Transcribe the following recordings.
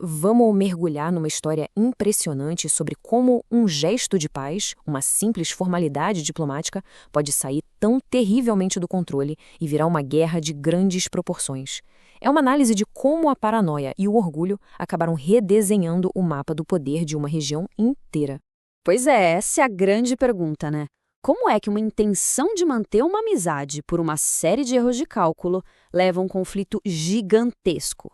vamos mergulhar numa história impressionante sobre como um gesto de paz, uma simples formalidade diplomática, pode sair tão terrivelmente do controle e virar uma guerra de grandes proporções. É uma análise de como a paranoia e o orgulho acabaram redesenhando o mapa do poder de uma região inteira. Pois é, essa é a grande pergunta, né? Como é que uma intenção de manter uma amizade por uma série de erros de cálculo leva a um conflito gigantesco?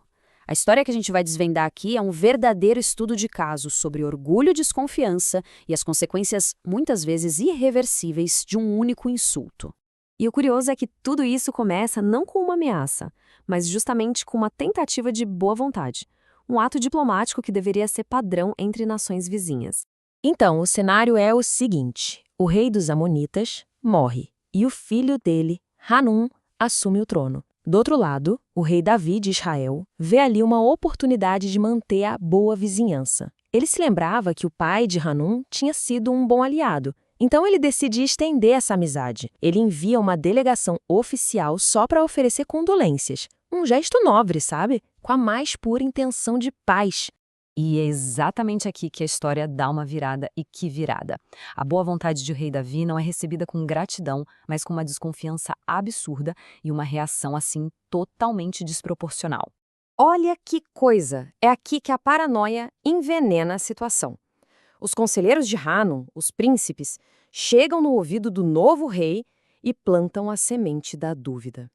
A história que a gente vai desvendar aqui é um verdadeiro estudo de caso sobre orgulho e desconfiança e as consequências, muitas vezes irreversíveis, de um único insulto. E o curioso é que tudo isso começa não com uma ameaça, mas justamente com uma tentativa de boa vontade, um ato diplomático que deveria ser padrão entre nações vizinhas. Então, o cenário é o seguinte: o rei dos Amonitas morre e o filho dele, Hanum, assume o trono. Do outro lado, o rei Davi de Israel vê ali uma oportunidade de manter a boa vizinhança. Ele se lembrava que o pai de Hanum tinha sido um bom aliado, então ele decide estender essa amizade. Ele envia uma delegação oficial só para oferecer condolências. Um gesto nobre, sabe? Com a mais pura intenção de paz. E é exatamente aqui que a história dá uma virada, e que virada. A boa vontade de rei Davi não é recebida com gratidão, mas com uma desconfiança absurda e uma reação, assim, totalmente desproporcional. Olha que coisa! É aqui que a paranoia envenena a situação. Os conselheiros de Hanun, os príncipes, chegam no ouvido do novo rei e plantam a semente da dúvida.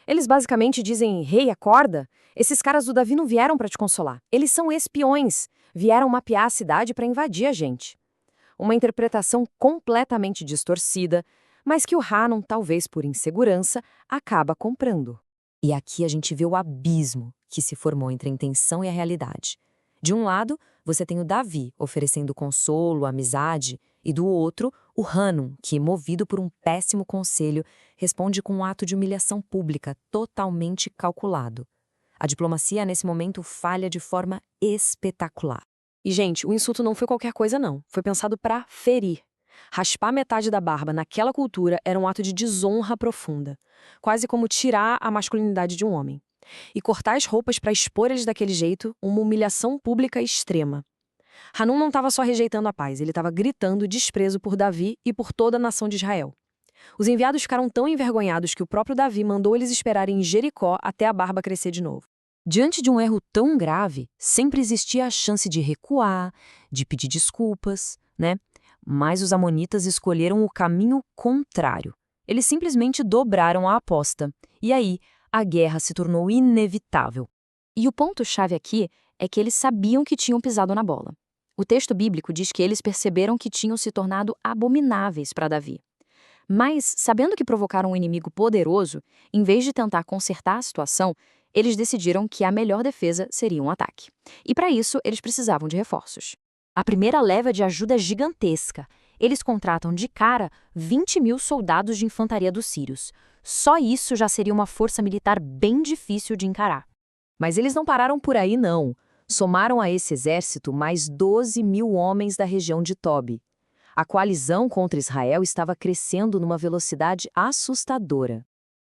Eles basicamente dizem: rei, acorda! Esses caras do Davi não vieram para te consolar. Eles são espiões. Vieram mapear a cidade para invadir a gente. Uma interpretação completamente distorcida, mas que o Hanun, talvez por insegurança, acaba comprando. E aqui a gente vê o abismo que se formou entre a intenção e a realidade. De um lado, você tem o Davi oferecendo consolo, amizade, e do outro, o Hanun, que, movido por um péssimo conselho, responde com um ato de humilhação pública totalmente calculado. A diplomacia, nesse momento, falha de forma espetacular. E, gente, o insulto não foi qualquer coisa, não. Foi pensado para ferir. Raspar metade da barba naquela cultura era um ato de desonra profunda, quase como tirar a masculinidade de um homem. E cortar as roupas para expor eles daquele jeito, uma humilhação pública extrema. Hanun não estava só rejeitando a paz, ele estava gritando desprezo por Davi e por toda a nação de Israel. Os enviados ficaram tão envergonhados que o próprio Davi mandou eles esperarem em Jericó até a barba crescer de novo. Diante de um erro tão grave, sempre existia a chance de recuar, de pedir desculpas, né? Mas os amonitas escolheram o caminho contrário. Eles simplesmente dobraram a aposta. E aí, a guerra se tornou inevitável. E o ponto-chave aqui é que eles sabiam que tinham pisado na bola. O texto bíblico diz que eles perceberam que tinham se tornado abomináveis para Davi. Mas, sabendo que provocaram um inimigo poderoso, em vez de tentar consertar a situação, eles decidiram que a melhor defesa seria um ataque. E para isso, eles precisavam de reforços. A primeira leva de ajuda é gigantesca. Eles contratam de cara 20.000 soldados de infantaria dos sírios. Só isso já seria uma força militar bem difícil de encarar. Mas eles não pararam por aí, não. Somaram a esse exército mais 12.000 homens da região de Tobi. A coalizão contra Israel estava crescendo numa velocidade assustadora.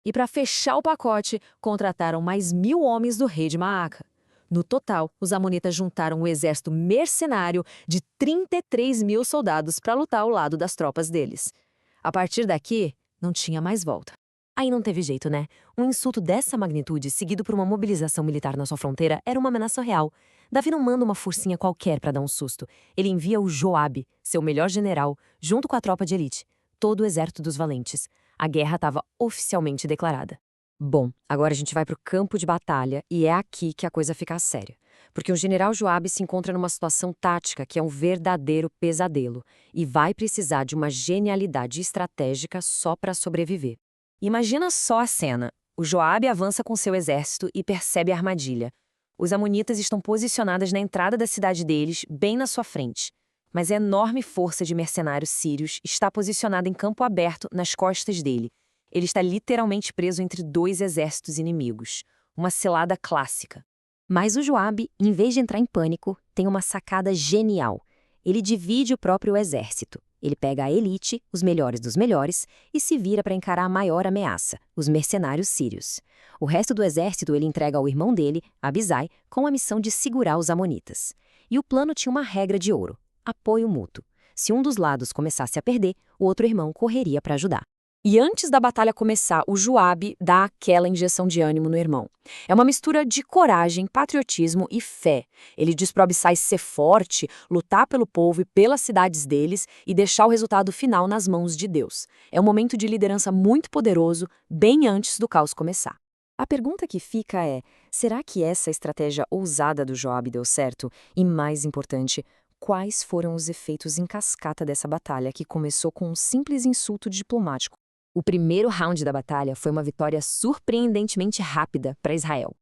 E para fechar o pacote, contrataram mais 1.000 homens do rei de Maaca. No total, os amonitas juntaram um exército mercenário de 33.000 soldados para lutar ao lado das tropas deles. A partir daqui, não tinha mais volta. Aí não teve jeito, né? Um insulto dessa magnitude, seguido por uma mobilização militar na sua fronteira, era uma ameaça real. Davi não manda uma forcinha qualquer para dar um susto. Ele envia o Joabe, seu melhor general, junto com a tropa de elite, todo o exército dos valentes. A guerra estava oficialmente declarada. Bom, agora a gente vai para o campo de batalha e é aqui que a coisa fica séria. Porque o general Joabe se encontra numa situação tática que é um verdadeiro pesadelo e vai precisar de uma genialidade estratégica só para sobreviver. Imagina só a cena. O Joabe avança com seu exército e percebe a armadilha. Os amonitas estão posicionados na entrada da cidade deles, bem na sua frente. Mas a enorme força de mercenários sírios está posicionada em campo aberto nas costas dele. Ele está literalmente preso entre dois exércitos inimigos. Uma cilada clássica. Mas o Joabe, em vez de entrar em pânico, tem uma sacada genial. Ele divide o próprio exército. Ele pega a elite, os melhores dos melhores, e se vira para encarar a maior ameaça, os mercenários sírios. O resto do exército ele entrega ao irmão dele, Abisai, com a missão de segurar os amonitas. E o plano tinha uma regra de ouro: apoio mútuo. Se um dos lados começasse a perder, o outro irmão correria para ajudar. E antes da batalha começar, o Joabe dá aquela injeção de ânimo no irmão. É uma mistura de coragem, patriotismo e fé. Ele diz para Abissai ser forte, lutar pelo povo e pelas cidades deles e deixar o resultado final nas mãos de Deus. É um momento de liderança muito poderoso, bem antes do caos começar. A pergunta que fica é, será que essa estratégia ousada do Joabe deu certo? E mais importante, quais foram os efeitos em cascata dessa batalha que começou com um simples insulto diplomático? O primeiro round da batalha foi uma vitória surpreendentemente rápida para Israel.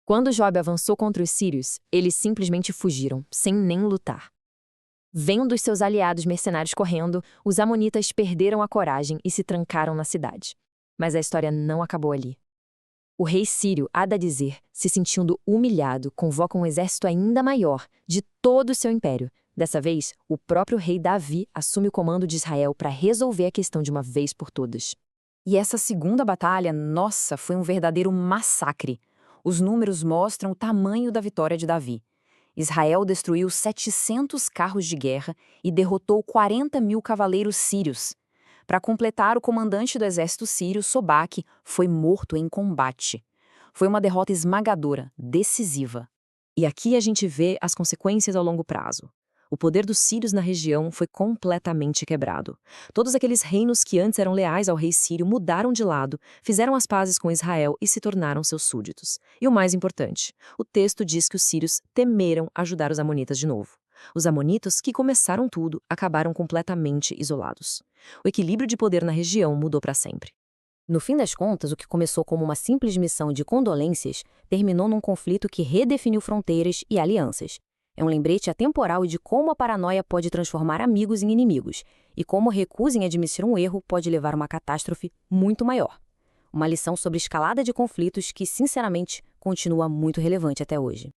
Quando Joabe avançou contra os sírios, eles simplesmente fugiram, sem nem lutar. Vendo os seus aliados mercenários correndo, os amonitas perderam a coragem e se trancaram na cidade. Mas a história não acabou ali. O rei sírio, Hadadezer, se sentindo humilhado, convoca um exército ainda maior, de todo o seu império. Dessa vez, o próprio rei Davi assume o comando de Israel para resolver a questão de uma vez por todas. E essa segunda batalha, nossa, foi um verdadeiro massacre. Os números mostram o tamanho da vitória de Davi. Israel destruiu 700 carros de guerra e derrotou 40.000 cavaleiros sírios. Para completar, o comandante do exército sírio, Sobaque, foi morto em combate. Foi uma derrota esmagadora, decisiva. E aqui a gente vê as consequências ao longo prazo. O poder dos sírios na região foi completamente quebrado. Todos aqueles reinos que antes eram leais ao rei sírio mudaram de lado, fizeram as pazes com Israel e se tornaram seus súditos. E o mais importante, o texto diz que os sírios temeram ajudar os amonitas de novo. Os amonitas, que começaram tudo, acabaram completamente isolados. O equilíbrio de poder na região mudou para sempre. No fim das contas, o que começou como uma simples missão de condolências terminou num conflito que redefiniu fronteiras e alianças. É um lembrete atemporal de como a paranoia pode transformar amigos em inimigos e como recusa em admitir um erro pode levar a uma catástrofe muito maior. Uma lição sobre escalada de conflitos que, sinceramente, continua muito relevante até hoje.